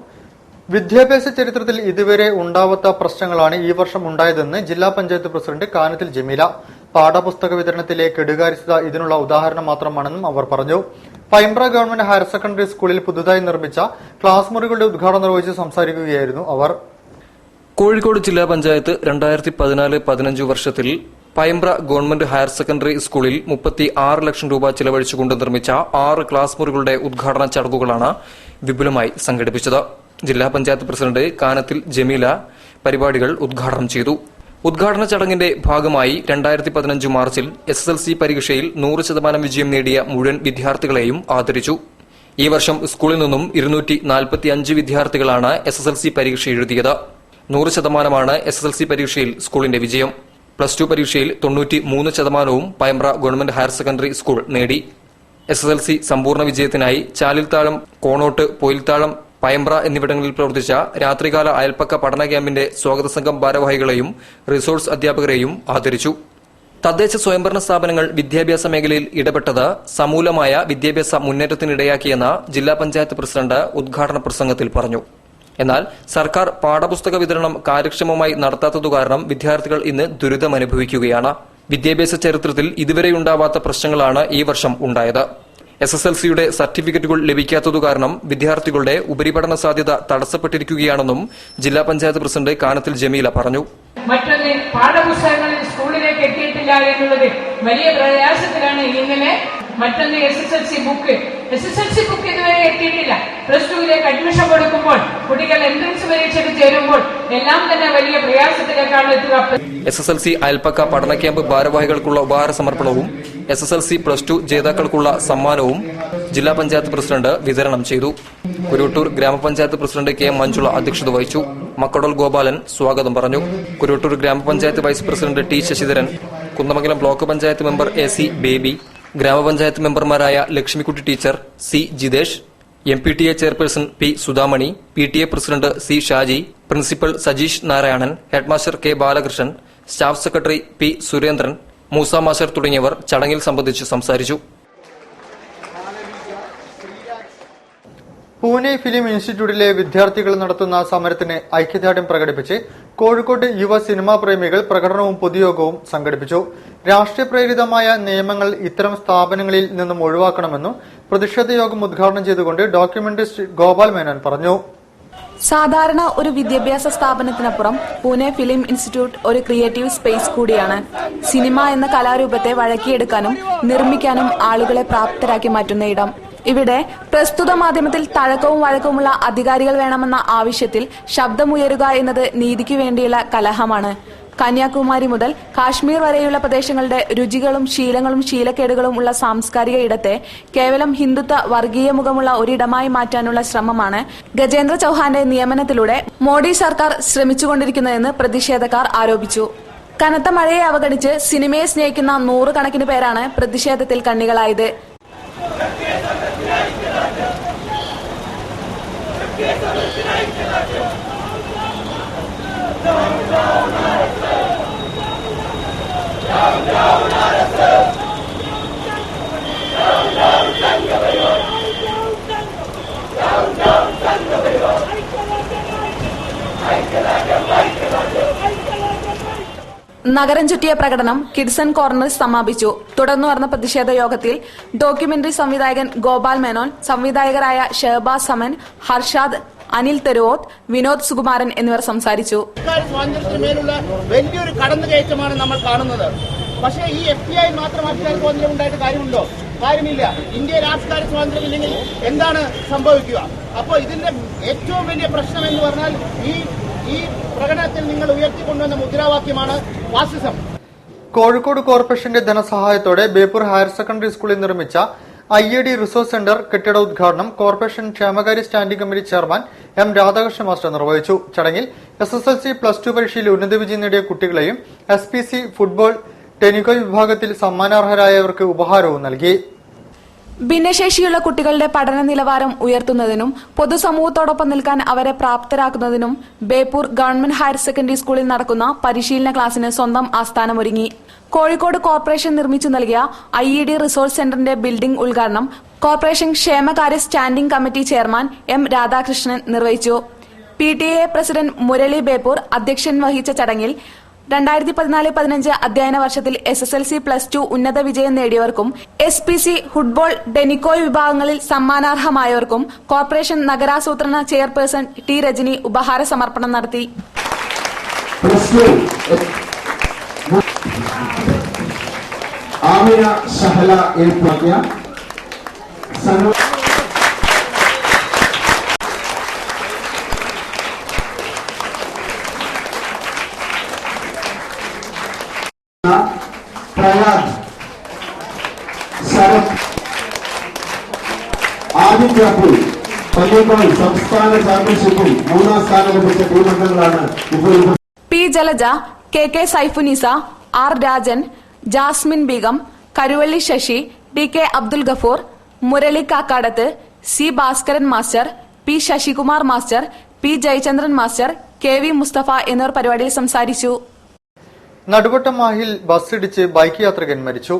വിദ്യാഭ്യാസ ചരിത്രത്തിൽ ഇതുവരെ ഉണ്ടാവാത്ത പ്രശ്നങ്ങളാണ് ഈ വർഷം ഉണ്ടായതെന്ന് ജില്ലാ പഞ്ചായത്ത് പ്രസിഡന്റ് കാനത്തിൽ ജമീല. പാഠപുസ്തക വിതരണത്തിലെ കെടുകാര്യസ്ഥത ഇതിനുള്ള ഉദാഹരണം മാത്രമാണെന്നും അവർ പറഞ്ഞു. പൈമ്പ്ര ഗവൺമെന്റ് ഹയർ സെക്കൻഡറി സ്കൂളിൽ പുതുതായി നിർമ്മിച്ച ക്ലാസ് മുറികളുടെ ഉദ്ഘാടനം നിർവഹിച്ച് സംസാരിക്കുകയായിരുന്നു അവർ. കോഴിക്കോട് ജില്ലാ പഞ്ചായത്ത് 2014-15 വർഷത്തിൽ പൈമ്പ്ര ഗവൺമെന്റ് ഹയർ സെക്കൻഡറി സ്കൂളിൽ 36 ലക്ഷം രൂപ ചിലവഴിച്ചുകൊണ്ട് നിർമ്മിച്ച 6 ക്ലാസ് മുറികളുടെ ഉദ്ഘാടന ചടങ്ങുകളാണ് വിപുലമായി സംഘടിപ്പിച്ചത്. ജില്ലാ പഞ്ചായത്ത് പ്രസിഡന്റ് കാനത്തിൽ ജമീല പരിപാടികൾ ഉദ്ഘാടനം ചെയ്തു. ഉദ്ഘാടന ചടങ്ങിന്റെ ഭാഗമായി 2015 മാർച്ചിൽ SSLC പരീക്ഷയിൽ 100% വിജയം നേടിയ മുഴുവൻ വിദ്യാർത്ഥികളെയും ആദരിച്ചു. ഈ വർഷം സ്കൂളിൽ നിന്നും 245 വിദ്യാർത്ഥികളാണ് SSLC പരീക്ഷ എഴുതിയത്. 100% SSLC പരീക്ഷയിൽ സ്കൂളിന്റെ വിജയം. +2 പരീക്ഷയിൽ 93% Paimbra government higher secondary school നേടി. SSLC സമ്പൂർണ്ണ വിജയത്തിനായി ചാലിൽത്താഴം, കോണോട്ട്, പൊയിൽത്താഴം, പൈമ്പ്ര എന്നിവിടങ്ങളിൽ പ്രവർത്തിച്ച രാത്രികാല അയൽപ്പക്ക പഠന ക്യാമ്പിന്റെ സ്വാഗത സംഘം ഭാരവാഹികളെയും റിസോഴ്സ് അധ്യാപകരെയും ആദരിച്ചു. തദ്ദേശ സ്വയംഭരണ സ്ഥാപനങ്ങൾ വിദ്യാഭ്യാസ മേഖലയിൽ ഇടപെട്ടത് സമൂലമായ വിദ്യാഭ്യാസ മുന്നേറ്റത്തിനിടയാക്കിയെന്ന് ജില്ലാ പഞ്ചായത്ത് പ്രസിഡന്റ് ഉദ്ഘാടന പ്രസംഗത്തിൽ പറഞ്ഞു. എന്നാൽ സർക്കാർ പാഠപുസ്തക വിതരണം കാര്യക്ഷമമായി നടത്താത്തതുകാരണം വിദ്യാർത്ഥികൾ ഇന്ന് ദുരിതമനുഭവിക്കുകയാണ്. വിദ്യാഭ്യാസ ചരിത്രത്തിൽ ഇതുവരെയുണ്ടാവാത്ത പ്രശ്നങ്ങളാണ് ഈ വർഷം ഉണ്ടായത്. SSLCയുടെ സർട്ടിഫിക്കറ്റുകൾ ലഭിക്കാത്തതുകാരണം വിദ്യാർത്ഥികളുടെ ഉപരിപഠന സാധ്യത തടസ്സപ്പെട്ടിരിക്കുകയാണെന്നും ജില്ലാ പഞ്ചായത്ത് പ്രസിഡന്റ് കാനത്തിൽ ജമീല പറഞ്ഞു. മറ്റൊന്ന്, പാഠപുസ്തകങ്ങളിൽ സ്കൂളിലേക്ക് എത്തിയിട്ടില്ല എന്നുള്ളത് വലിയ പ്രയാസത്തിലാണ് ഇന്നലെ. മറ്റൊന്ന് SSLC ബുക്ക് ഇതുവരെ എത്തിയിട്ടില്ല. +2ലേക്ക് അഡ്മിഷൻ കൊടുക്കുമ്പോൾ കുട്ടികൾ എൻട്രൻസ് പരീക്ഷയ്ക്ക് ചേരുമ്പോൾ എല്ലാം തന്നെ വലിയ പ്രയാസത്തിലേക്കാണ് എത്തുക. SSLC അയൽപ്പക്ക പഠന ക്യാമ്പ് ഭാരവാഹികൾക്കുള്ള ഉപഹാര സമർപ്പണവും SSLC +2 ജേതാക്കൾക്കുള്ള സമ്മാനവും ജില്ലാ പഞ്ചായത്ത് പ്രസിഡന്റ് വിതരണം ചെയ്തു. കുരുട്ടൂർ ഗ്രാമപഞ്ചായത്ത് പ്രസിഡന്റ് K മഞ്ജുള അധ്യക്ഷത വഹിച്ചു. മക്കടോൽ ഗോപാലൻ സ്വാഗതം പറഞ്ഞു. കുരുട്ടൂർ ഗ്രാമപഞ്ചായത്ത് vice president T Sasidharan, Kunnamangalam block panchayat member AC Baby, ഗ്രാമപഞ്ചായത്ത് മെമ്പർമാരായ Lakshmikutty teacher, C Jithesh, MPTA chairperson P Sudhamani, PTA president C Shaji, principal Sajeesh Narayanan, headmaster K Balakrishnan, staff secretary P Surendran, Moosa master തുടങ്ങിയവർ ചടങ്ങിൽ സംബന്ധിച്ച് സംസാരിച്ചു. പൂനെ ഫിലിം ഇൻസ്റ്റിറ്റ്യൂട്ടിലെ വിദ്യാർത്ഥികൾ നടത്തുന്ന സമരത്തിന് ഐക്യദാർഢ്യം പ്രകടിപ്പിച്ച് കോഴിക്കോട് യുവ സിനിമാ പ്രേമികൾ പ്രകടനവും പൊതുയോഗവും സംഘടിപ്പിച്ചു. രാഷ്ട്രീയ പ്രേരിതമായ നിയമങ്ങൾ ഇത്തരം സ്ഥാപനങ്ങളിൽ നിന്നും ഒഴിവാക്കണമെന്നും പ്രതിഷേധ യോഗം ഉദ്ഘാടനം ചെയ്തുകൊണ്ട് ഡോക്യുമെന്ററിസ്റ്റ് ഗോപാൽ മേനോൻ പറഞ്ഞു. സാധാരണ ഒരു വിദ്യാഭ്യാസ സ്ഥാപനത്തിനപ്പുറം പൂനെ ഫിലിം ഇൻസ്റ്റിറ്റ്യൂട്ട് ഒരു ക്രിയേറ്റീവ് സ്പേസ് കൂടിയാണ്. സിനിമ എന്ന കലാരൂപത്തെ വഴക്കിയെടുക്കാനും നിർമ്മിക്കാനും ആളുകളെ പ്രാപ്തരാക്കി മാറ്റുന്ന ഇടം. ഇവിടെ പ്രസ്തുത മാധ്യമത്തിൽ തഴക്കവും വഴക്കവുമുള്ള അധികാരികൾ വേണമെന്ന ആവശ്യത്തിൽ ശബ്ദമുയരുക എന്നത് നീതിക്ക് വേണ്ടിയുള്ള കലഹമാണ്. കന്യാകുമാരി മുതൽ കാശ്മീർ വരെയുള്ള പ്രദേശങ്ങളുടെ രുചികളും ശീലങ്ങളും ശീലക്കേടുകളും ഉള്ള സാംസ്കാരിക ഇടത്തെ കേവലം ഹിന്ദുത്വ വർഗീയ മുഖമുള്ള ഒരിടമായി മാറ്റാനുള്ള ശ്രമമാണ് ഗജേന്ദ്ര ചൌഹാന്റെ നിയമനത്തിലൂടെ മോഡി സർക്കാർ ശ്രമിച്ചുകൊണ്ടിരിക്കുന്നതെന്ന് പ്രതിഷേധക്കാർ ആരോപിച്ചു. കനത്ത മഴയെ അവഗണിച്ച് സിനിമയെ സ്നേഹിക്കുന്ന 100 കണക്കിന് പേരാണ് പ്രതിഷേധത്തിൽ കണ്ണികളായത്. നഗരം ചുറ്റിയ പ്രകടനം കിഡ്സൺ കോർണറിൽ സമാപിച്ചു. തുടർന്ന് നടന്ന പ്രതിഷേധ യോഗത്തിൽ ഡോക്യുമെന്ററി സംവിധായകൻ ഗോപാൽ മേനോൻ, സംവിധായകരായ ഷഹബാസ് സമൻ, ഹർഷാദ്, അനിൽ തെരുവോത്ത്, വിനോദ് സുകുമാരൻ എന്നിവർ സംസാരിച്ചു. സ്വാതന്ത്ര്യത്തിന്മേലുള്ള വലിയൊരു കടന്നുകയറ്റമാണ് നമ്മൾ കാണുന്നത്. പക്ഷേ ഈ FPI മാത്രം അധികാര സ്വാതന്ത്ര്യം ഉണ്ടായിട്ട് കാര്യമുണ്ടോ? കാര്യമില്ല. ഇന്ത്യയിൽ ആവിഷ്കാര സ്വാതന്ത്ര്യം ഇല്ലെങ്കിൽ എന്താണ് സംഭവിക്കുക? അപ്പോൾ ഇതിന്റെ ഏറ്റവും വലിയ പ്രശ്നം എന്ന് പറഞ്ഞാൽ ഈ പ്രകടനത്തിൽ നിങ്ങൾ ഉയർത്തിക്കൊണ്ടുവന്ന മുദ്രാവാക്യമാണ് ഫാസിസം. കോഴിക്കോട് കോർപ്പറേഷന്റെ ധനസഹായത്തോടെ ബേപ്പൂർ ഹയർ സെക്കൻഡറി സ്കൂളിൽ നിർമ്മിച്ച IAD റിസോഴ്സ് സെന്റർ കെട്ടിട ഉദ്ഘാടനം കോർപ്പറേഷൻ ക്ഷേമകാര്യ standing committee chairman M Radhakrishnan master നിർവഹിച്ചു. ചടങ്ങിൽ SSLC +2 പരീക്ഷയിൽ ഉന്നത വിജയം നേടിയ കുട്ടികളെയും SPC ഫുട്ബോൾ, ടെനിക്കോ വിഭാഗത്തിൽ സമ്മാനാർഹരായവർക്ക് ഉപഹാരവും നൽകി. ഭിന്നശേഷിയുള്ള കുട്ടികളുടെ പഠന നിലവാരം ഉയർത്തുന്നതിനും പൊതുസമൂഹത്തോടൊപ്പം നിൽക്കാൻ അവരെ പ്രാപ്തരാക്കുന്നതിനും ബേപ്പൂർ ഗവൺമെന്റ് ഹയർ സെക്കൻഡറി സ്കൂളിൽ നടക്കുന്ന പരിശീലന ക്ലാസിന് സ്വന്തം ആസ്ഥാനമൊരുങ്ങി. കോഴിക്കോട് കോർപ്പറേഷൻ നിർമ്മിച്ചു നൽകിയ IED റിസോഴ്സ് സെന്ററിന്റെ ബിൽഡിംഗ് ഉദ്ഘാടനം കോർപ്പറേഷൻ ക്ഷേമകാര്യ standing committee chairman M. Radhakrishnan നിർവഹിച്ചു. PTA പ്രസിഡന്റ് മുരളി ബേപ്പൂർ അധ്യക്ഷൻ വഹിച്ച ചടങ്ങിൽ 2014-15 അധ്യയന വർഷത്തിൽ SSLC+2 ഉന്നത വിജയം നേടിയവർക്കും SPC ഫുട്ബോൾ ഡെനിക്കോയ് വിഭാഗങ്ങളിൽ സമ്മാനാർഹമായവർക്കും കോർപ്പറേഷൻ നഗരാസൂത്രണ ചെയർപേഴ്സൺ T. രജനി ഉപഹാര സമർപ്പണം നടത്തി. ആദിത്യപ്പൂർ പള്ളിക്കോൾ സംസ്ഥാന ചാമ്പ്യൻഷിപ്പിൽ 3ാം സ്ഥാനം ലഭിച്ച ടീമംഗങ്ങളാണ് ഇപ്പോൾ. P. Jalaja, KK Saifunnisa, R. Rajan, Jasmin Begum, Karuvalli Sasi, DK Abdul Gafoor, Murali Kakkadath, C. Bhaskaran master, P. Sasikumar master, P. Jayachandran master, KV Musthafa എന്നിവർ പരിപാടിയിൽ സംസാരിച്ചു. നടുവട്ടം മാഹിൽ ബസ്സിടിച്ച് ബൈക്ക് യാത്രികൻ മരിച്ചു.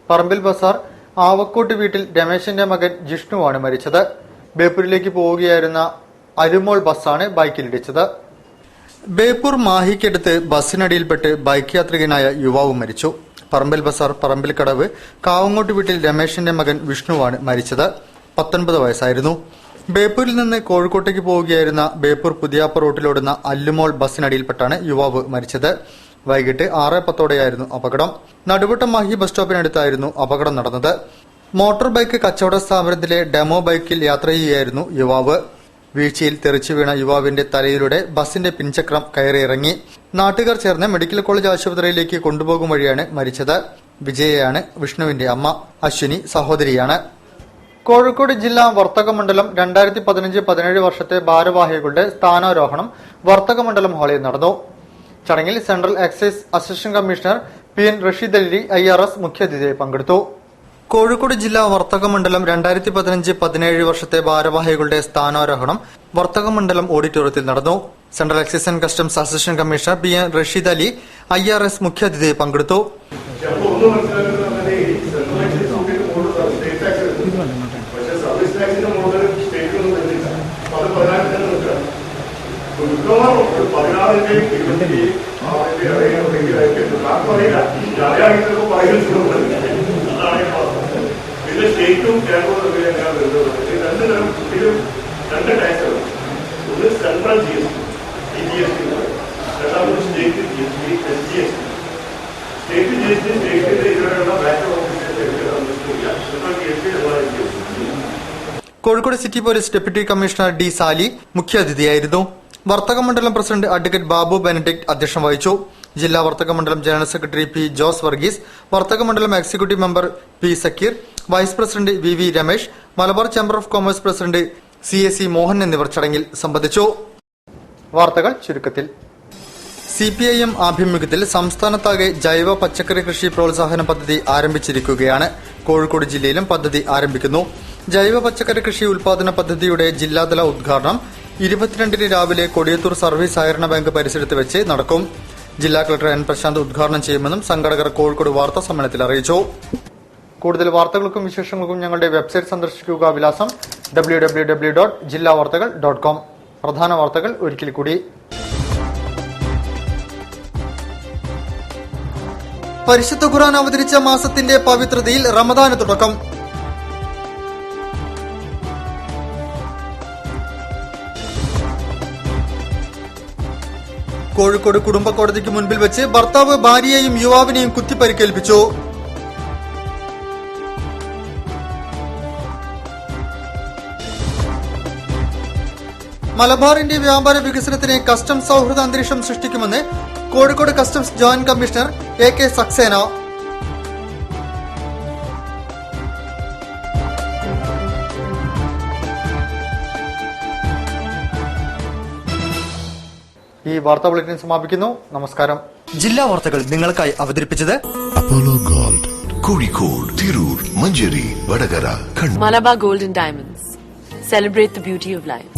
പറമ്പിൽ ബസാർ ആവക്കോട്ട് വീട്ടിൽ രമേശന്റെ മകൻ ജിഷ്ണുവാണ് മരിച്ചത്. ബേപ്പൂരിലേക്ക് പോവുകയായിരുന്ന അരുമോൾ ബസ്സാണ് ബൈക്കിലിടിച്ചത്. ബേപ്പൂർ മാഹിക്കടുത്ത് ബസ്സിനടിയിൽപ്പെട്ട് ബൈക്ക് യാത്രികനായ യുവാവ് മരിച്ചു. പറമ്പിൽ ബസാർ പറമ്പിൽ കടവ് കാവങ്ങോട്ട് വീട്ടിൽ രമേശന്റെ മകൻ വിഷ്ണുവാണ് മരിച്ചത്. 19 വയസ്സായിരുന്നു. ബേപ്പൂരിൽ നിന്ന് കോഴിക്കോട്ടേക്ക് പോവുകയായിരുന്ന ബേപ്പൂർ പുതിയാപ്പ റോട്ടിലോടുന്ന അല്ലുമോൾ ബസ്സിനടിയിൽപ്പെട്ടാണ് യുവാവ് മരിച്ചത്. വൈകിട്ട് 6:10 അപകടം. നടുവട്ടം മാഹി ബസ് സ്റ്റോപ്പിനടുത്തായിരുന്നു അപകടം നടന്നത്. മോട്ടോർ ബൈക്ക് കച്ചവട സ്ഥാപനത്തിലെ ഡെമോ ബൈക്കിൽ യാത്ര ചെയ്യുകയായിരുന്നു യുവാവ്. വീഴ്ചയിൽ തെറിച്ചു വീണ യുവാവിന്റെ തലയിലൂടെ ബസിന്റെ പിൻചക്രം കയറിയിറങ്ങി. നാട്ടുകാർ ചേർന്ന് മെഡിക്കൽ കോളേജ് ആശുപത്രിയിലേക്ക് കൊണ്ടുപോകും വഴിയാണ് മരിച്ചത്. വിജയയാണ് വിഷ്ണുവിന്റെ അമ്മ. അശ്വിനി സഹോദരിയാണ്. കോഴിക്കോട് ജില്ലാ വർത്തക മണ്ഡലം 2015-17 വർഷത്തെ ഭാരവാഹികളുടെ സ്ഥാനാരോഹണം വർത്തക മണ്ഡലം ഹാളിൽ നടന്നു. ചടങ്ങിൽ central excise assistant commissioner PN Rasheed Ali IRS മുഖ്യാതിഥിയായി പങ്കെടുത്തു. കോഴിക്കോട് ജില്ലാ വർത്തക മണ്ഡലം 2015-17 വർഷത്തെ ഭാരവാഹികളുടെ സ്ഥാനാരോഹണം വർത്തക മണ്ഡലം ഓഡിറ്റോറിയത്തിൽ നടന്നു. Central excise and customs assistant commissioner PN Rasheed Ali IRS മുഖ്യാതിഥിയായി പങ്കെടുത്തു. പിന്നെ സ്റ്റേറ്റും കേരളവും തമ്മിൽ എങ്ങനെയാണ് വരുന്നത്? രണ്ട് തരം കുട്ടികളും 2 ടാക്സുകൾ. ഒന്ന് സെൻട്രൽ GST, GST, രണ്ടാമത് state GST, SGST. State GST സ്റ്റേറ്റിന്റെ ഇതുവരെയുള്ള ബാക്ക് ഓഫീസിൽ central GST. Kozhikode city police deputy commissioner D. Sali മുഖ്യാതിഥിയായിരുന്നു. വർത്തക മണ്ഡലം പ്രസിഡന്റ് അഡ്വക്കേറ്റ് ബാബു ബെനഡിക്ട് അധ്യക്ഷം വഹിച്ചു. ജില്ലാ വർത്തക മണ്ഡലം general secretary P. Jose Varghese, വർത്തക മണ്ഡലം executive member P. Sakkeer, vice president VV Ramesh, Malabar chamber of commerce president CAC Mohan എന്നിവർ ചടങ്ങിൽ സംബന്ധിച്ചു. വാർത്തകൾ ചുരുക്കത്തിൽ. CPIM ആഭിമുഖ്യത്തിൽ സംസ്ഥാനത്താകെ ജൈവ പച്ചക്കറി കൃഷി പ്രോത്സാഹന പദ്ധതി ആരംഭിച്ചിരിക്കുകയാണ്. കോഴിക്കോട് ജില്ലയിലും പദ്ധതി ആരംഭിക്കുന്നു. ജൈവ പച്ചക്കറി കൃഷി ഉൽപാദന പദ്ധതിയുടെ ജില്ലാതല ഉദ്ഘാടനം 22-ന് രാവിലെ കൊടിയത്തൂർ സർവീസ് സഹകരണ ബാങ്ക് പരിസരത്ത് വെച്ച് നടക്കും. ജില്ലാ കളക്ടർ N. പ്രശാന്ത് ഉദ്ഘാടനം ചെയ്യുമെന്നും സംഘാടകർ കോഴിക്കോട് വാർത്താ സമ്മേളനത്തിൽ അറിയിച്ചു. കൂടുതൽ വാർത്തകൾക്കും വിശേഷങ്ങൾക്കും ഞങ്ങളുടെ വെബ്സൈറ്റ് സന്ദർശിക്കുക. വിലാസം www.jillavartakal.com. പ്രധാന വാർത്തകൾ ഒരിക്കൽ കൂടി. പരിശുദ്ധ ഖുർആൻ അവതരിച്ച മാസത്തിന്റെ പവിത്രതയിൽ റമദാന് തുടക്കം. കോഴിക്കോട് കുടുംബ കോടതിക്ക് മുൻപിൽ വെച്ച് ഭർത്താവ് ഭാര്യയെയും യുവാവിനെയും കുത്തിപ്പരിക്കേൽപ്പിച്ചു. മലബാറിന്റെ വ്യാപാര വികസനത്തിന് കസ്റ്റംസ് സൗഹൃദ അന്തരീക്ഷം സൃഷ്ടിക്കുമെന്ന് Kozhikode customs joint commissioner AK Saxena. ഈ വാർത്താ ബുള്ളറ്റിൻ സമാപിക്കുന്നു. നമസ്കാരം. ജില്ലാ വാർത്തകൾ നിങ്ങൾക്കായി അവതരിപ്പിച്ചത് Apollo gold, Kozhikode, Tirur, Manjeri, Vadakara, Kannur. Malabar Gold and Diamonds. Celebrate the beauty of life.